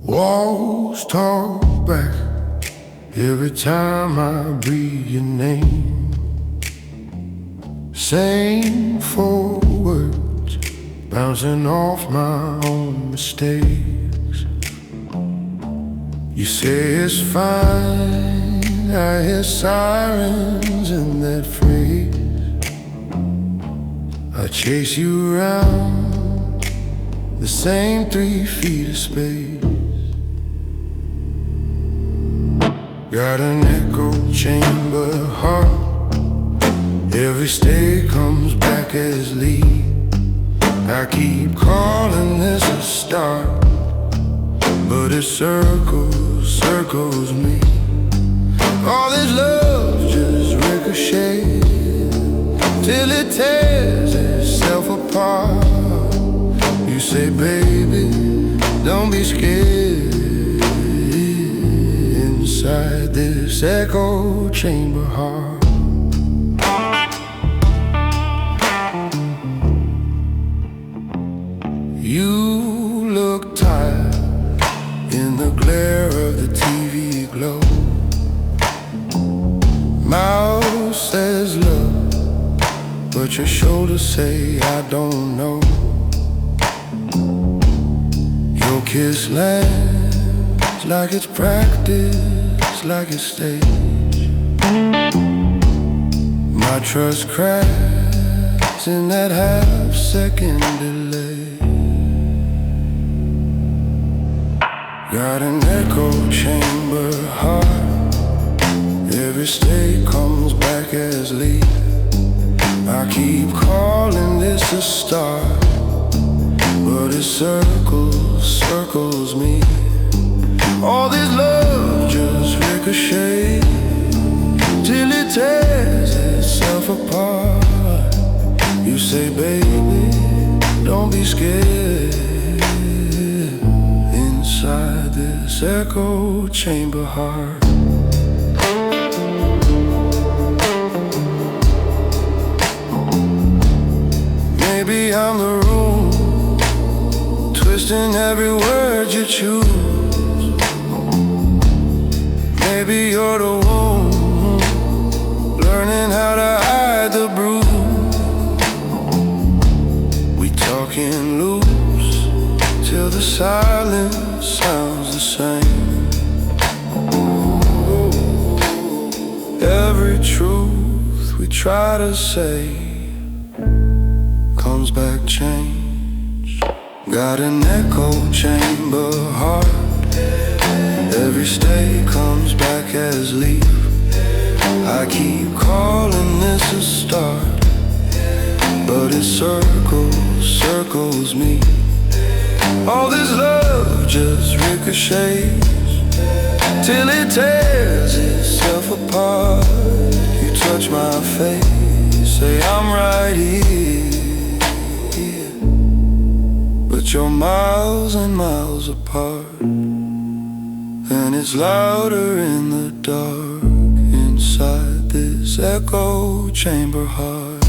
Walls talk back every time I breathe your name. Same four words bouncing off my own mistakes. You say it's fine, I hear sirens in that phrase. I chase you around the same 3 feet of space. Got an echo chamber heart, every stay comes back as lead. I keep calling this a start, but it circles me. All this love just ricochets till it tears itself apart. You say, baby, don't be scared. Inside this echo chamber heart, you look tired in the glare of the TV glow. Mouth says love, but your shoulders say I don't know. Your kiss lands like it's practice, like it's stage. My trust cracks in that half-second delay. Got an echo chamber heart, every stay comes back as lead. I keep calling this a start, but it circles me. All this love just ricochets till it tears itself apart. You say, baby, don't be scared. Inside this echo chamber heart, maybe I'm the room, twisting every word you choose. Maybe you're the one learning how to hide the bruise. We talking loose till the silence sounds the same. Every truth we try to say comes back changed. Got an echo chamber heart, every stay comes back as leaf. I keep calling this a start, but it circles me. All this love just ricochets till it tears itself apart. You touch my face, say I'm right here, but you're miles and miles apart. And it's louder in the dark inside this echo chamber heart.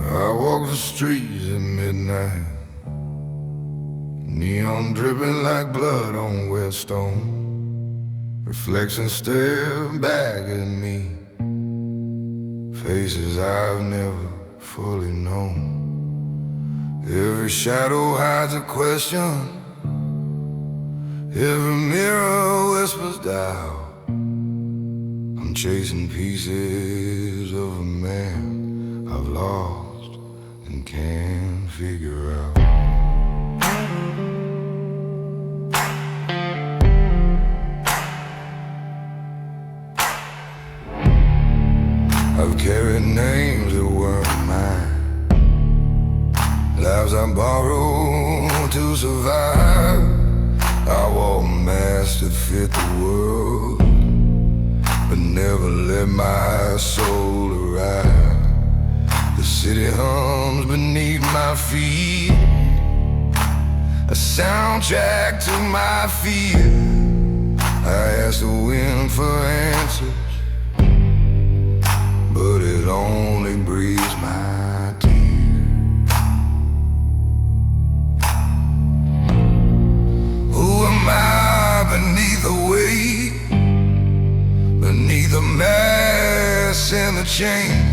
I walk the streets at midnight, neon dripping like blood on wet stone. Reflections stare back at me, faces I've never fully known. Every shadow hides a question, every mirror whispers doubt. I'm chasing pieces of a man I've lost and can't figure out. borrow to survive. I wore masks to fit the world, but never let my soul arrive. The city hums beneath my feet, a soundtrack to my fear. I ask the wind for answers, but it only breathes my tears. Who am I beneath the weight, beneath the mass and the chain?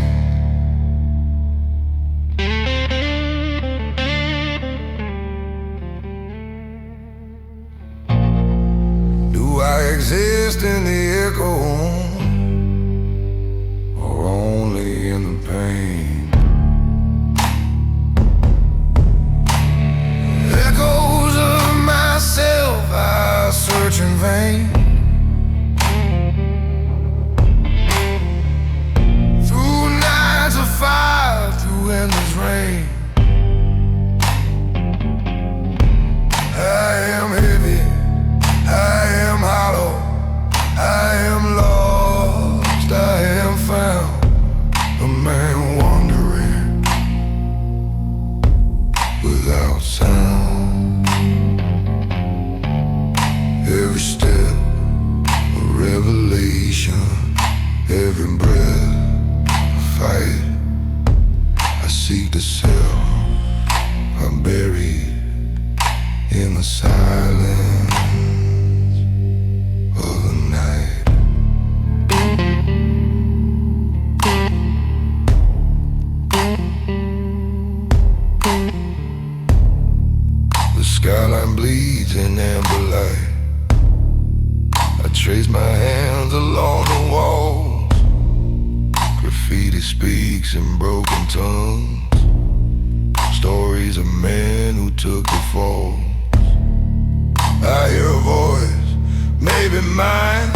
I exist in the echo, or only in the pain? Echoes of myself I search in vain. Through nights of fire, through endless rain. I am heavy, I am hollow, I am lost, I am found, a man wandering without sound. Every step a revelation, every breath a fight. I seek the self I'm buried in the silence of the night. The skyline bleeds in amber light. I trace my hands along the walls. Graffiti speaks in broken tongues, stories of men who took the fall. I hear a voice, maybe mine,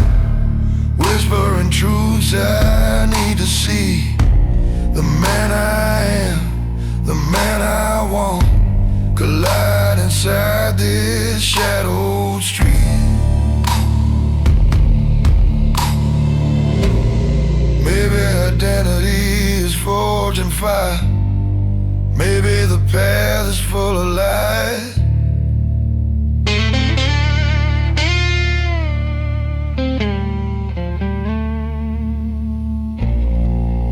whispering truths I need to see. The man I am, the man I want, collide inside this shadowed street. Maybe identity is forged in fire. Maybe the path is full of lies.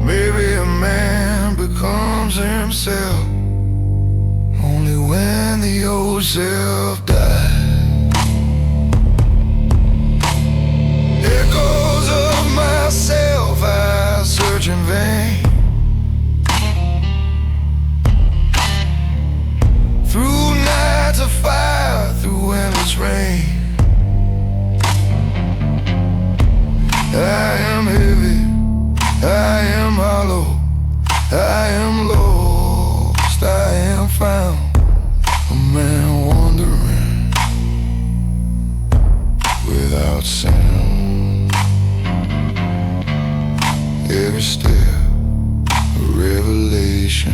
Maybe a man becomes himself only when the old self dies. Echoes of myself I search in vain. Through nights of fire, through endless rain. I am heavy, I am hollow, I am lost, I am found, a man wandering without sound. Every step a revelation,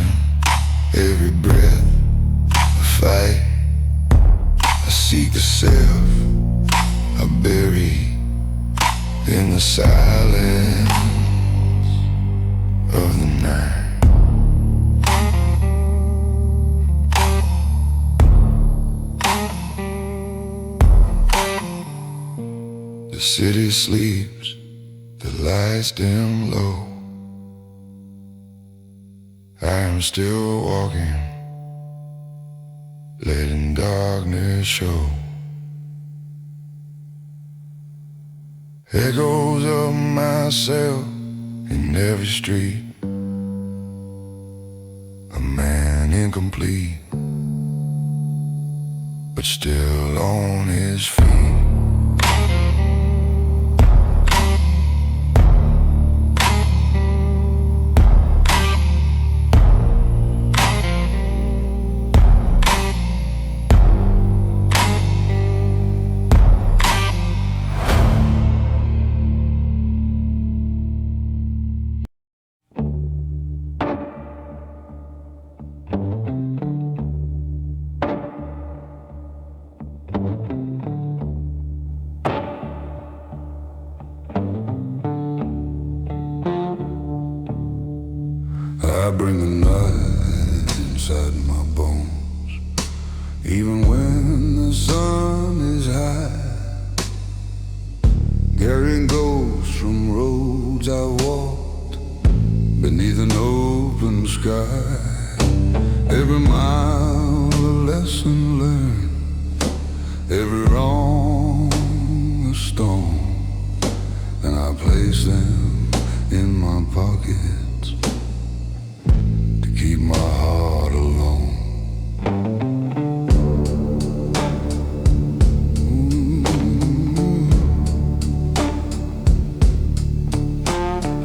every breath a fight. I seek the self I bury in the silence of the night. The city sleeps, the lights dim low. I am still walking, letting darkness show. Echoes of myself in every street. A man incomplete, but still on his feet. even when the sun is high, carrying ghosts from roads I walked beneath an open sky. Every mile a lesson learned, every wrong a stone, and I place them in my pockets to keep my heart alone.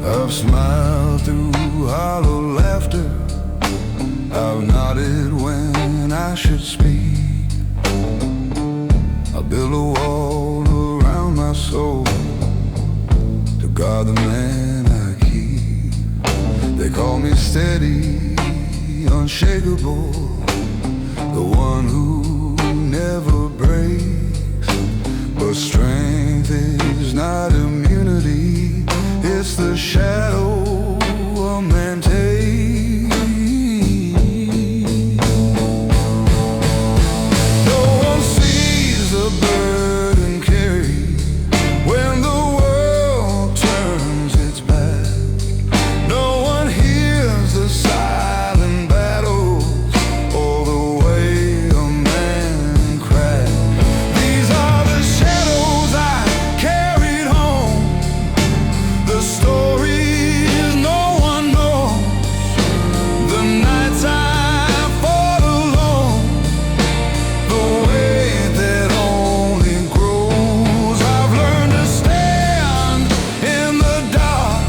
I've smiled through hollow laughter, I've nodded when I should speak. I built a wall around my soul to guard the man I keep. They call me steady, unshakable, the one who never breaks. But strength is not immunity, it's the shadow a man takes. No one sees the burden carried when the world turns its back. No one hears the silent battles or the way a man cracks. These are the shadows I carried home, the stories no one knows, the nights I fought alone, the weight that only grows. I've learned to stand in the dark,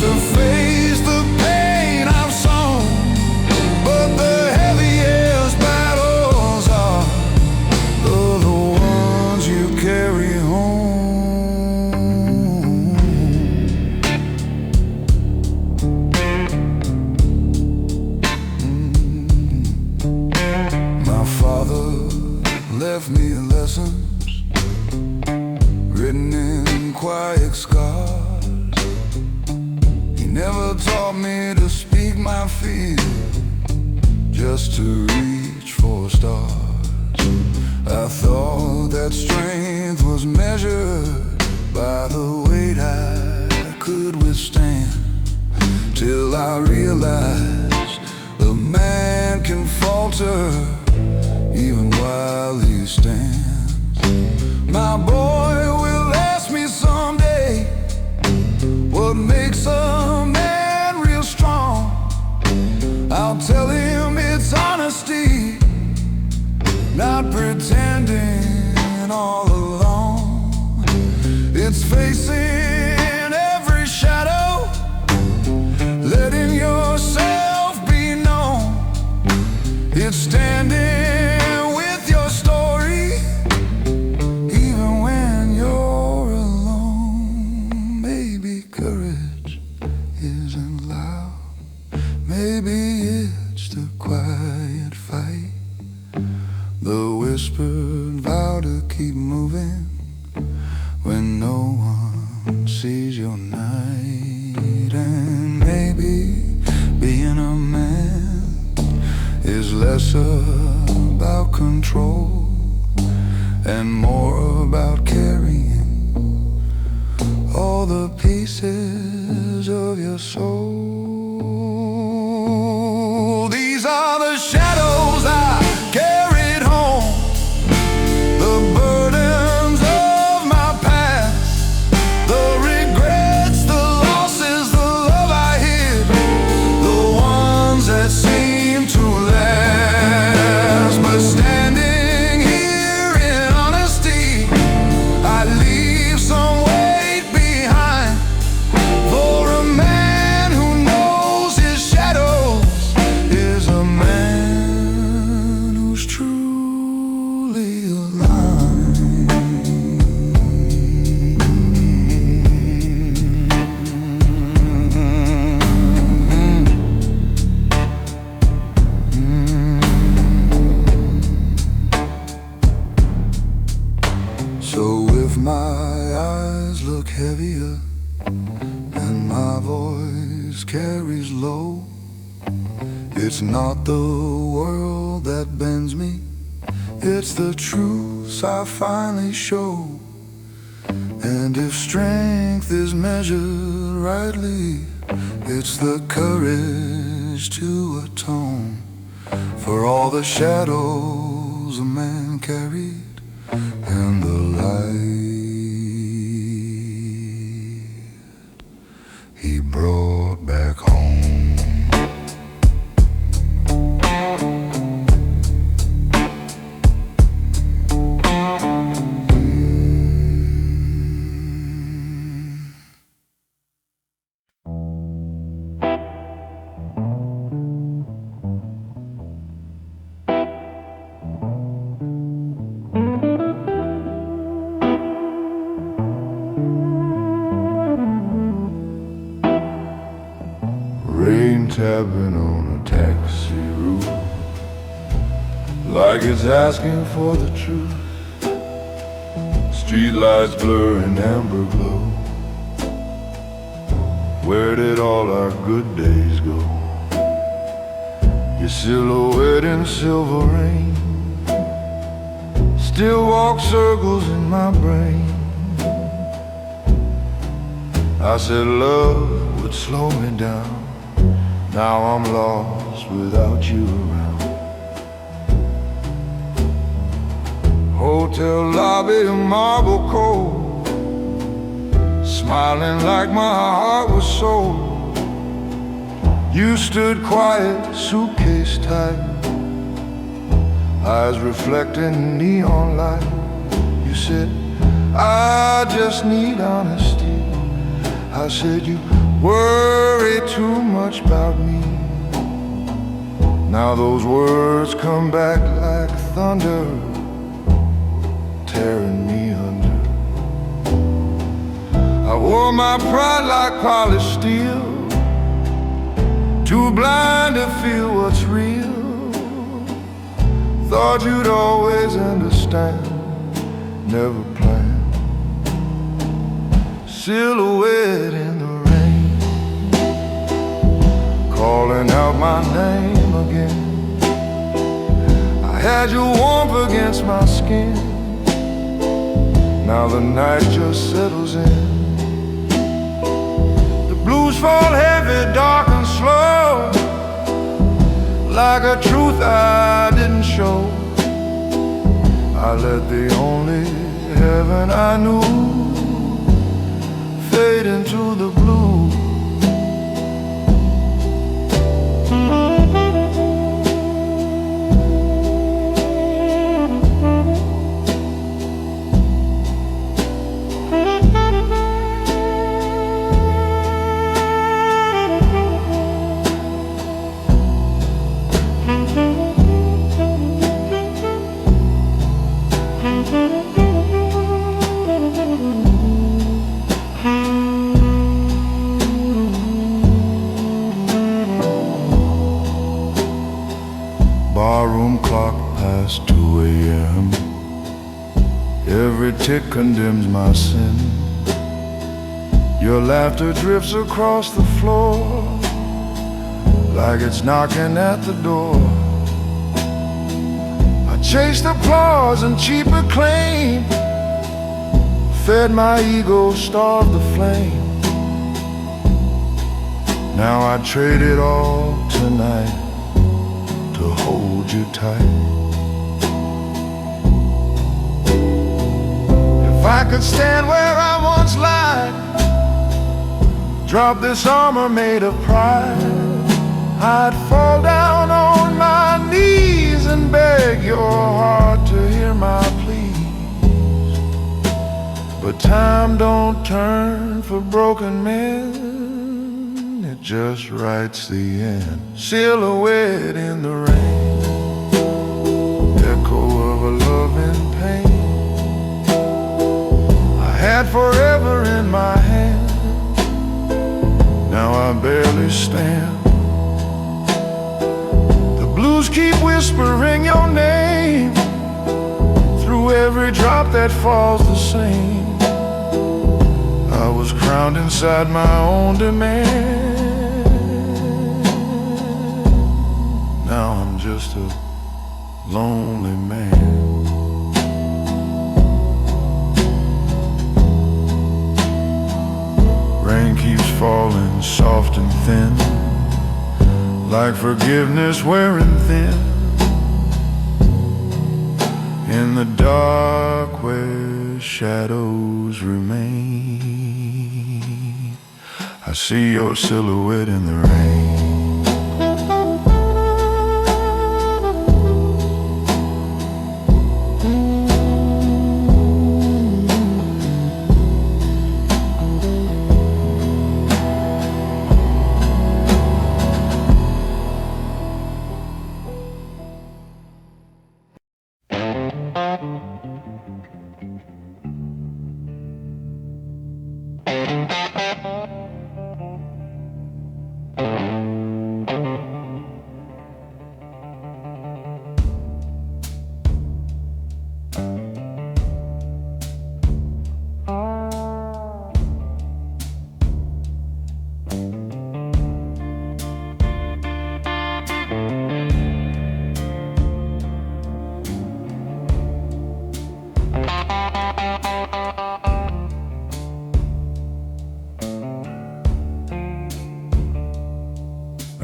to face the pain I've sown, but the heaviest battles are the ones you carry home. My father left me lessons written in quiet scars. He never taught me to speak my fear, just to reach for stars. I thought that strength was measured by the weight I could withstand, till I realized a man can falter even while he stands. My boy will ask me someday, what makes a man real strong? I'll tell him it's honesty, not pretending all along. It's facing every shadow, letting yourself be known. It's standing with your story, even when you're alone. Maybe courage isn't loud, maybe it's the quiet fight, the whispered vow to keep moving when no one sees your night. And maybe being a man is less about control and more about carrying all the pieces of your soul. These are the shadows I carried home, the burdens of my past, the regrets, the losses, the love I hid, the ones that seem to last. But standing here in honesty, I leave some weight behind for a man who knows his shadows is a man who's truly alive. So if my eyes look heavier and my voice carries low, it's not the world that that bends me. It's the truths I finally show. And if strength is measured rightly, it's the courage to atone for all the shadows a man carried and the light he brought back home. Rain tapping on a taxi roof, like it's asking for the truth. Streetlights blur in amber glow. Where did all our good days go? Your silhouette in silver rain still walks circles in my brain. I said love would slow me down. Now I'm lost without you around. Hotel lobby, marble cold, smiling like my heart was sold. You stood quiet, suitcase tight, eyes reflecting neon light. You said, I just need honesty. I said, you worry too much about me. Now those words come back like thunder, tearing me under. I wore my pride like polished steel, too blind to feel what's real. Thought you'd always understand, never planned. Silhouette in the calling out my name again. I had your warmth against my skin. Now the night just settles in. The blues fall heavy, dark and slow, like a truth I didn't show. I let the only heaven I knew fade into the blue. Barroom clock past 2 a.m. Every tick condemns my sin. Your laughter drifts across the floor like it's knocking at the door. I chased applause and cheap acclaim, fed my ego, starved the flame. Now I trade it all tonight to hold you tight. If I could stand where I once lied, drop this armor made of pride, I'd fall down on my knees and beg your heart to hear my pleas. But time don't turn for broken men, it just writes the end. Silhouette in the rain, echo of a love in pain. I had forever in my hand, now I barely stand. The blues keep whispering your name through every drop that falls the same. I was crowned inside my own demand. Now I'm just a lonely man. Rain keeps falling soft and thin, like forgiveness wearing thin. In the dark where shadows remain, I see your silhouette in the rain.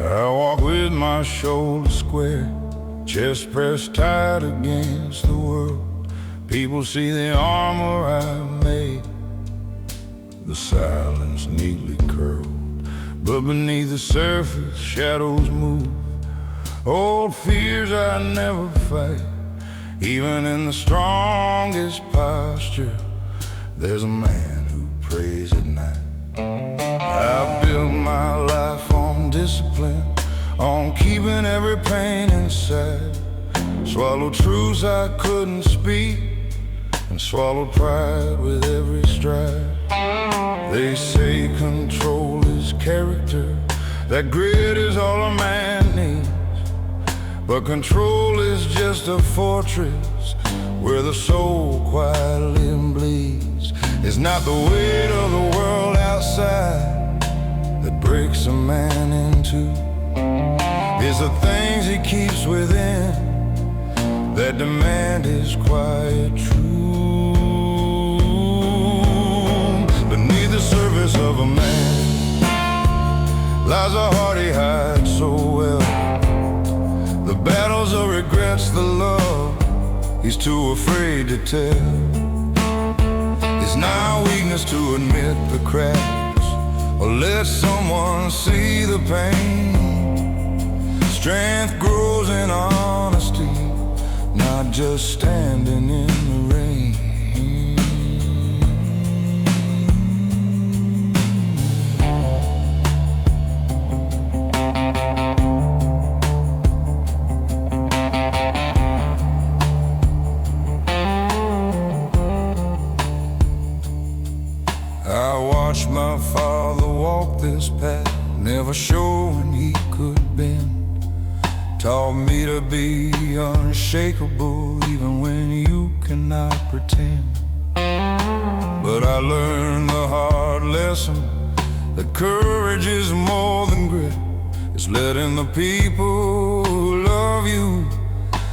I walk with my shoulders square, chest pressed tight against the world. People see the armor I've made, the silence neatly curled. But beneath the surface, shadows move, old fears I never fight. Even in the strongest posture, there's a man who prays at night. I built my life on discipline, on keeping every pain inside. Swallowed truths I couldn't speak, and swallowed pride with every stride. They say control is character, that grit is all a man needs. But control is just a fortress where the soul quietly bleeds. It's not the weight of the world outside that breaks a man in two. It's the things he keeps within that demand his quiet truth. Beneath the surface of a man lies a heart he hides so well. The battles of regrets, the love he's too afraid to tell. It's not weakness to admit the cracks or let someone see the pain. Strength grows in honesty, not just standing in the rain. I watched my father walk this path, never showing he could bend. Taught me to be unshakable even when you cannot pretend. But I learned the hard lesson that courage is more than grit. It's letting the people who love you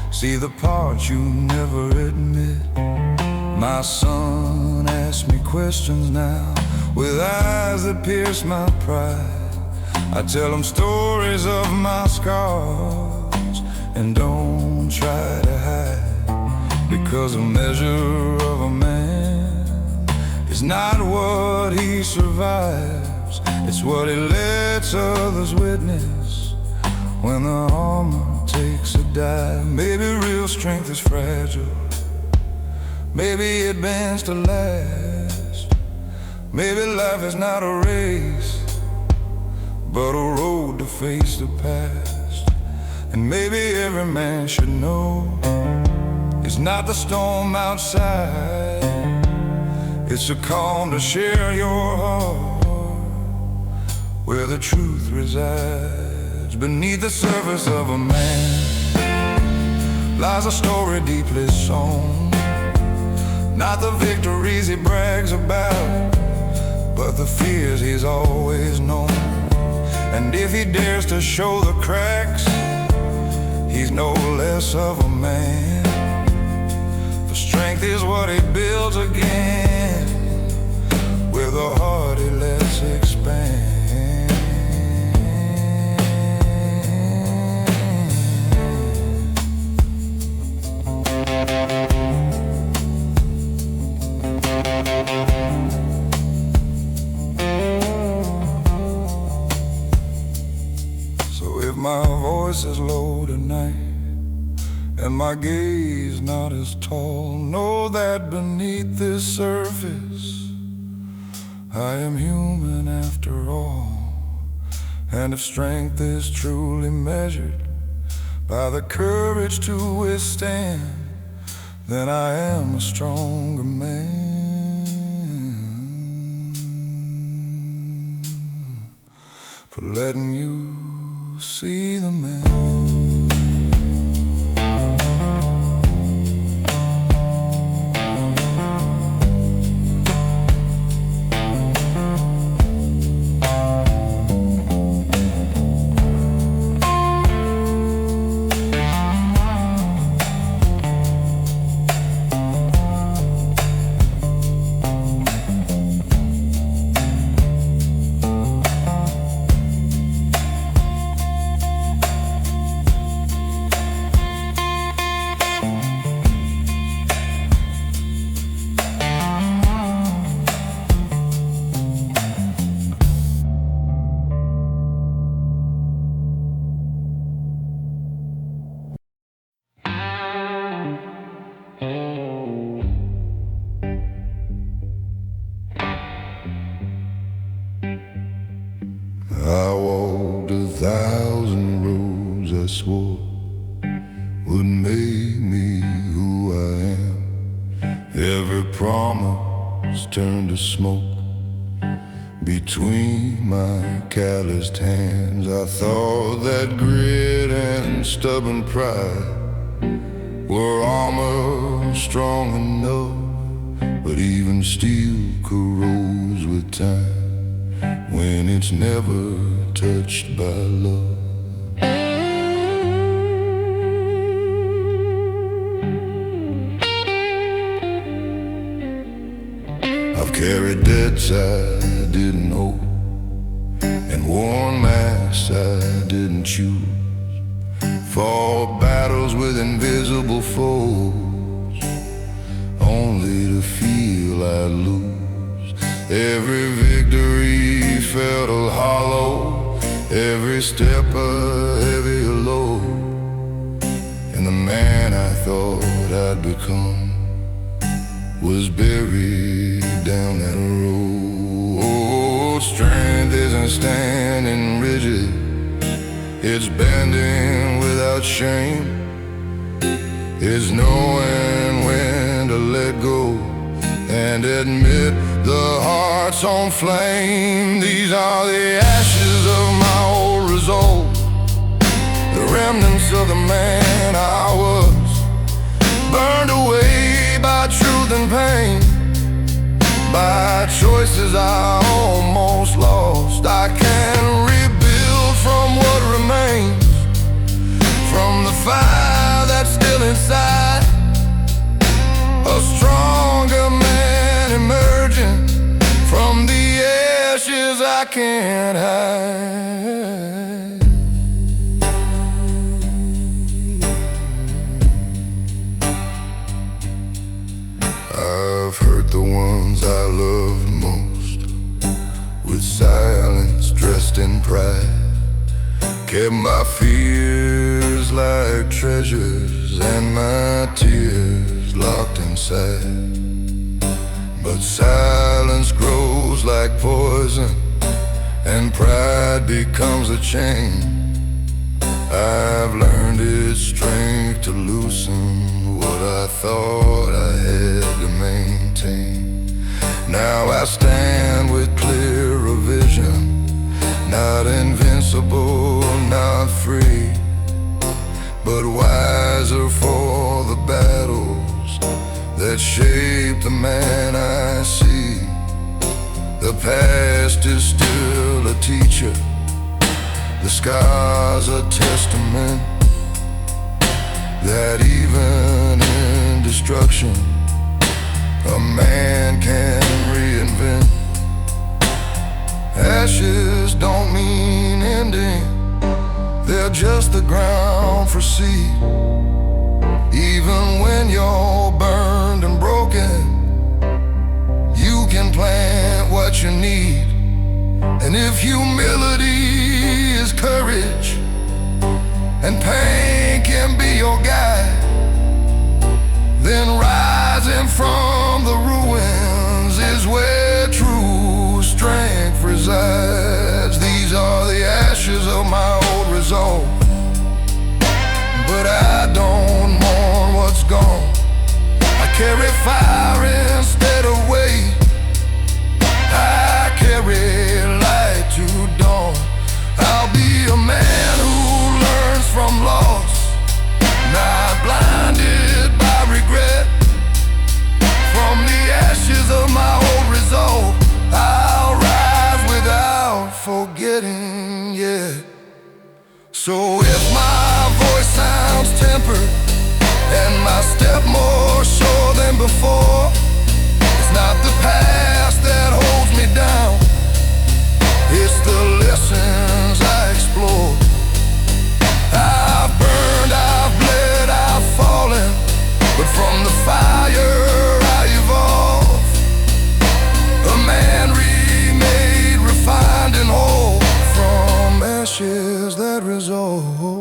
see the parts you never admit. My son asks me questions now with eyes that pierce my pride. I tell him stories of my scars and don't try to hide. Because a measure of a man is not what he survives, it's what he lets others witness when the armor takes a dive. Maybe real strength is fragile, maybe it bends to last. Maybe life is not a race, but a road to face the past. And maybe every man should know it's not the storm outside, it's a calm to share your heart where the truth resides. Beneath the surface of a man lies a story deeply sown, not the victories he brags about, but the fears he's always known. And if he dares to show the cracks, he's no less of a man. For strength is what he builds again, with a heart he lets expand. So if my voice is low tonight and my gaze not as tall, know that beneath this surface I am human after all. And if strength is truly measured by the courage to withstand, then I am a stronger man for letting you see the man. I walked 1,000 roads I swore would make me who I am. Every promise turned to smoke between my calloused hands. I thought that grit and stubborn pride were armor strong enough, but even steel corrodes with time when it's never touched by love. I've carried debts I didn't owe and worn masks I didn't choose, fought battles with invisible foes only to feel I'd lose. Every victory felt hollow, every step a heavier load, and the man I thought I'd become was buried down that road. Oh, strength isn't standing rigid, it's bending without shame. It's knowing when to let go and admit the heart's on flame. These are the ashes of my old resolve, the remnants of the man I was, burned away by truth and pain, by choices I almost lost. I can rebuild from what remains, from the fire that's still inside, a stronger man emerging from the ashes I can't hide. I've hurt the ones I loved most with silence dressed in pride, kept my fears like treasures and my tears locked inside. But silence grows like poison and pride becomes a chain. I've learned its strength to loosen what I thought I had to maintain. Now I stand with clearer vision, not invincible, not free, but wiser for the battles that shape the man I see. The past is still a teacher, the scars a testament, that even in destruction a man can reinvent. Ashes don't mean ending, they're just the ground for seed. Even when you're burned and broken, you can plant what you need. And if humility is courage and pain can be your guide, then rising from the ruins is where true strength resides. These are the ashes of my old resolve, but I don't mourn what's gone. I carry fire instead of weight. I carry light to dawn. I'll be a man who learns from loss, not blinded by regret. From the ashes of my old resolve, I'll rise without forgetting yet. So if my voice sounds tempered and my step more sure than before, it's not the past that holds me down, it's the lessons I explore. I've burned, I've bled, I've fallen, but from the fire I evolve. A man remade, refined and whole from ashes that resolve.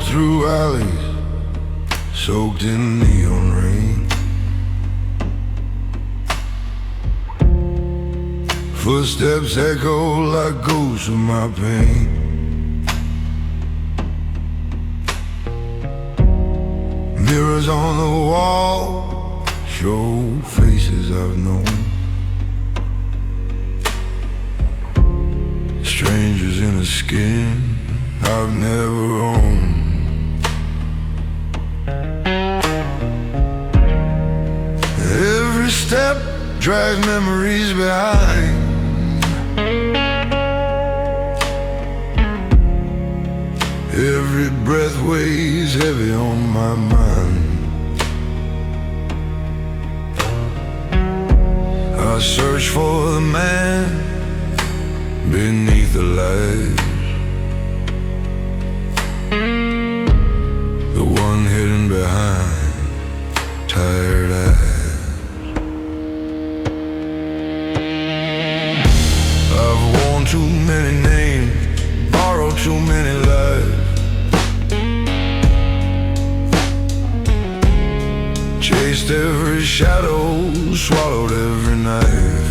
Through alleys soaked in neon rain, footsteps echo like ghosts of my pain. Mirrors on the wall show faces I've known, strangers in a skin I've never owned. Every step drags memories behind. Every breath weighs heavy on my mind. I search for the man beneath the light, the one hidden behind tired eyes. I've worn too many names, borrowed too many lives, chased every shadow, swallowed every knife.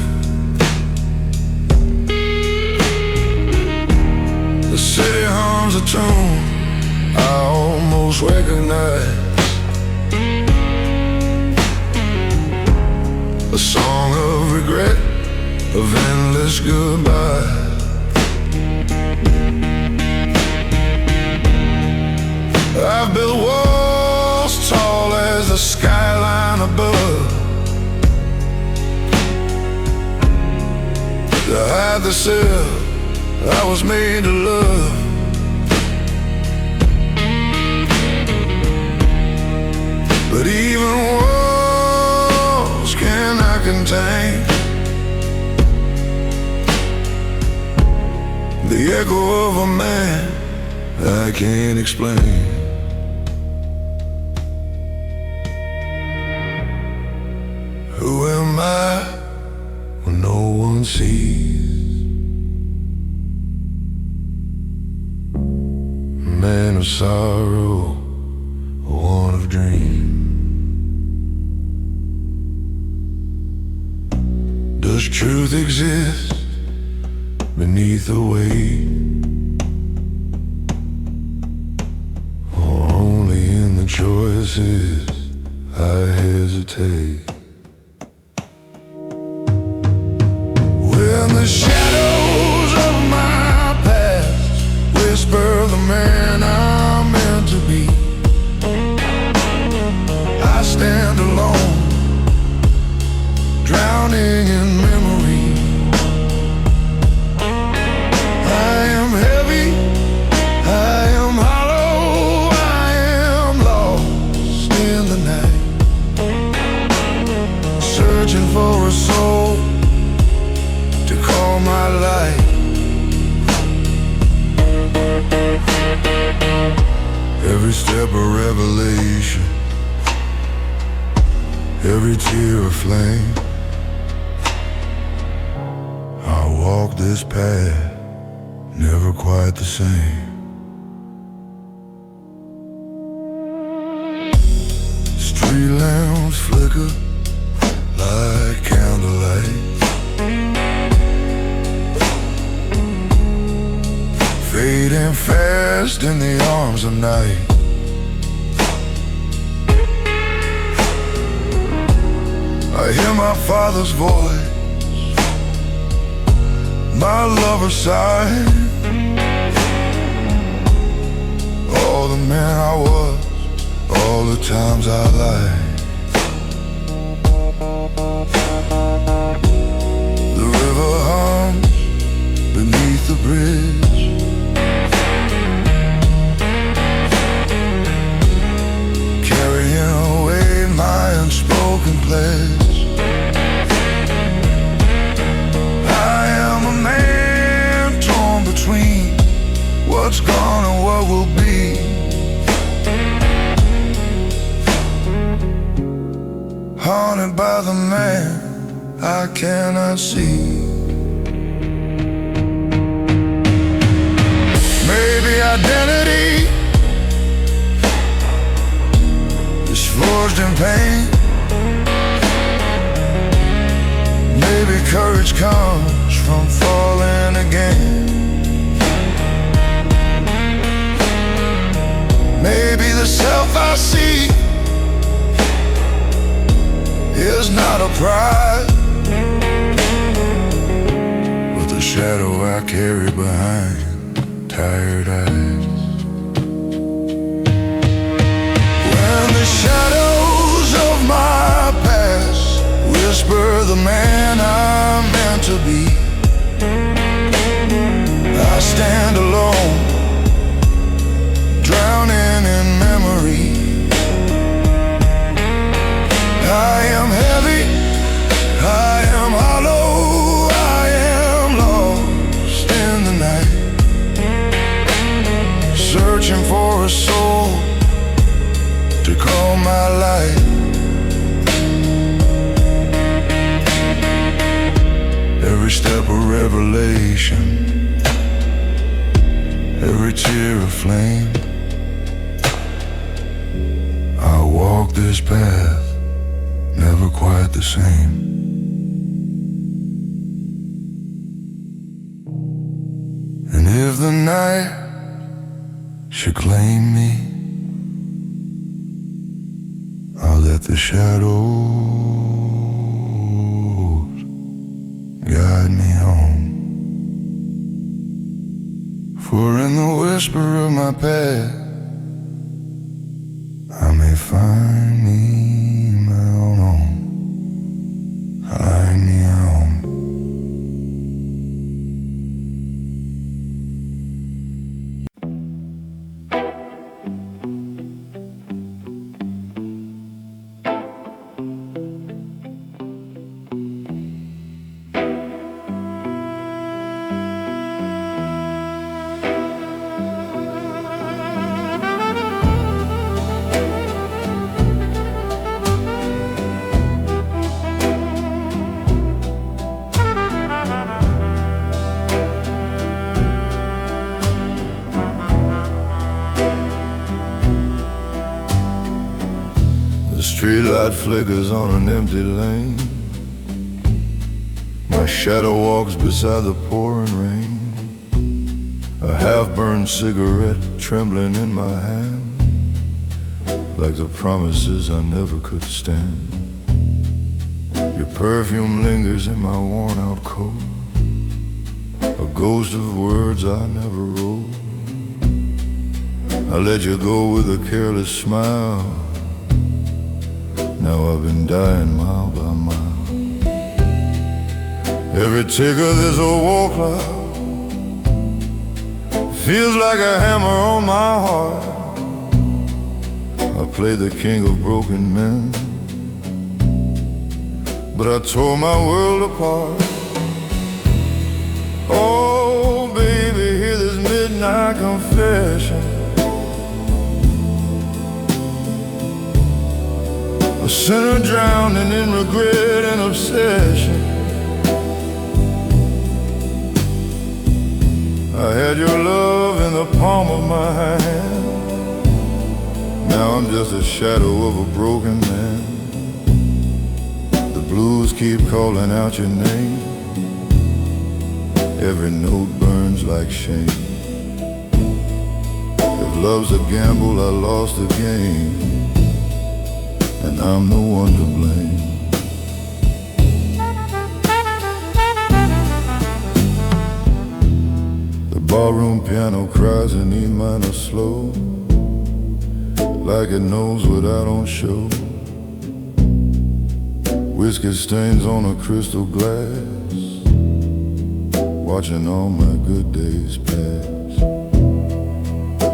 The city hums a tune I almost recognize, a song of regret, of endless goodbye. I've built walls tall as the skyline above, to hide the self I was made to love. But even walls cannot contain the echo of a man I can't explain. Who am I when no one sees? man of sorrow, one of dreams. Does truth exist beneath the weight, or only in the choices I hesitate? When the shadows of my past whisper the man I'm meant to be, I stand alone, drowning in memory. I am heavy, I am hollow, I am lost in the night, searching for a soul to call my life. Every step a revelation, every tear a flame. I walk this path, never quite the same. Street lamps flicker like candlelight, fading fast in the arms of night. I hear my father's voice, my lover's sigh. All the man I was, all the times I lied. The river hums beneath the bridge, carrying away my unspoken pledge. I am a man torn between what's gone and what will be. Haunted by the man I cannot see. Maybe identity is forged in pain. Maybe courage comes from falling again. Maybe the self I see is not a prize, but the shadow I carry behind tired eyes. When the shadows of my past whisper the man I'm meant to be, I stand alone, drowning in memory. I am heavy, I am hollow, I am lost in the night, searching for a soul to call my life. Every step a revelation, every tear a flame. I walk this path, never quite the same. And if the night should claim me, I'll let the shadows guide me home. For in the whisper of my past, I may find me my own home. Find me home. streetlight flickers on an empty lane. My shadow walks beside the pouring rain. A half-burned cigarette trembling in my hand, like the promises I never could stand. Your perfume lingers in my worn-out coat, a ghost of words I never wrote. I let you go with a careless smile. Now I've been dying mile by mile. Every tick of this old war cloud feels like a hammer on my heart. I played the king of broken men, but I tore my world apart. Oh, baby, hear this midnight confession. A sinner drowning in regret and obsession. I had your love in the palm of my hand. Now I'm just a shadow of a broken man. The blues keep calling out your name. Every note burns like shame. If love's a gamble, I lost the game, and I'm the one to blame. The ballroom piano cries in E minor slow, like it knows what I don't show. Whiskey stains on a crystal glass, watching all my good days pass.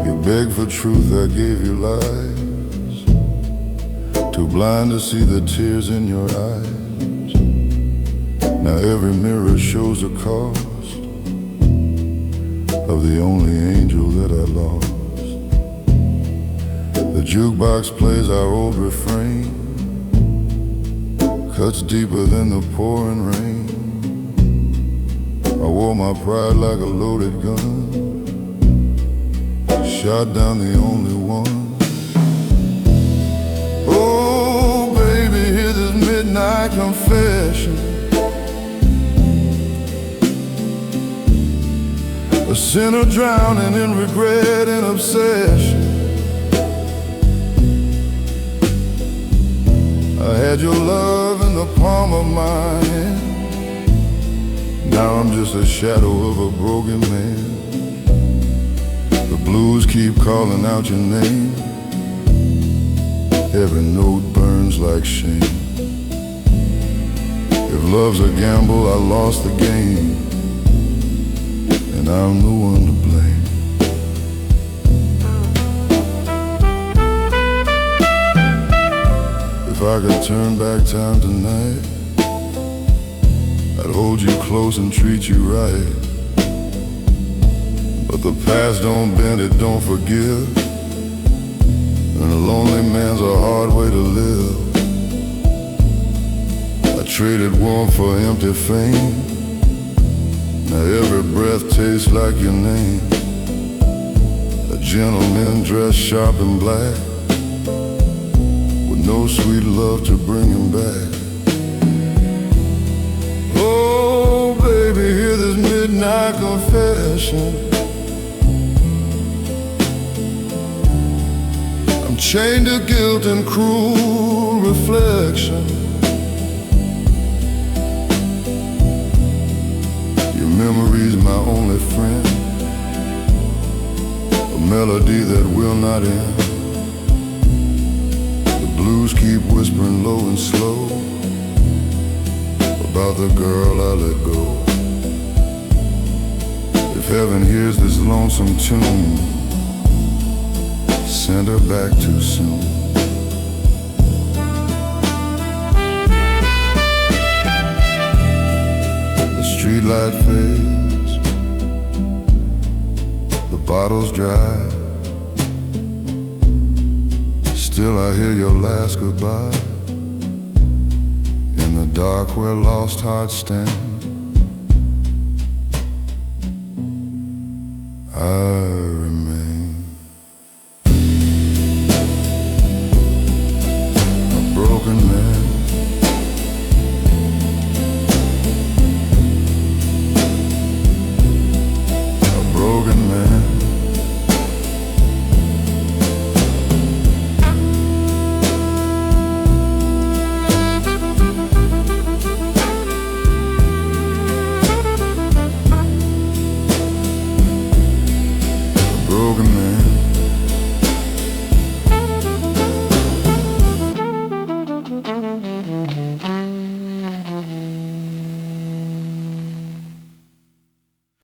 You beg for truth, I gave you lies, too blind to see the tears in your eyes. Now every mirror shows the cost of the only angel that I lost. The jukebox plays our old refrain, cuts deeper than the pouring rain. I wore my pride like a loaded gun, shot down the only one. Oh, baby, hear this midnight confession. A sinner drowning in regret and obsession. I had your love in the palm of my hand. Now I'm just a shadow of a broken man. The blues keep calling out your name. Every note burns like shame. If love's a gamble, I lost the game, and I'm the one to blame. If I could turn back time tonight, I'd hold you close and treat you right. But the past don't bend, it don't forgive, and a lonely man's a hard way to live. I traded warmth for empty fame. Now every breath tastes like your name. A gentleman dressed sharp and black, with no sweet love to bring him back. Oh, baby, hear this midnight confession. I'm chained to guilt and cruel reflection. Memory's my only friend, a melody that will not end. The blues keep whispering low and slow about the girl I let go. If heaven hears this lonesome tune, send her back too soon. Streetlight fades, the bottle's dry. Still I hear your last goodbye in the dark where lost hearts stand. I remain a broken Thank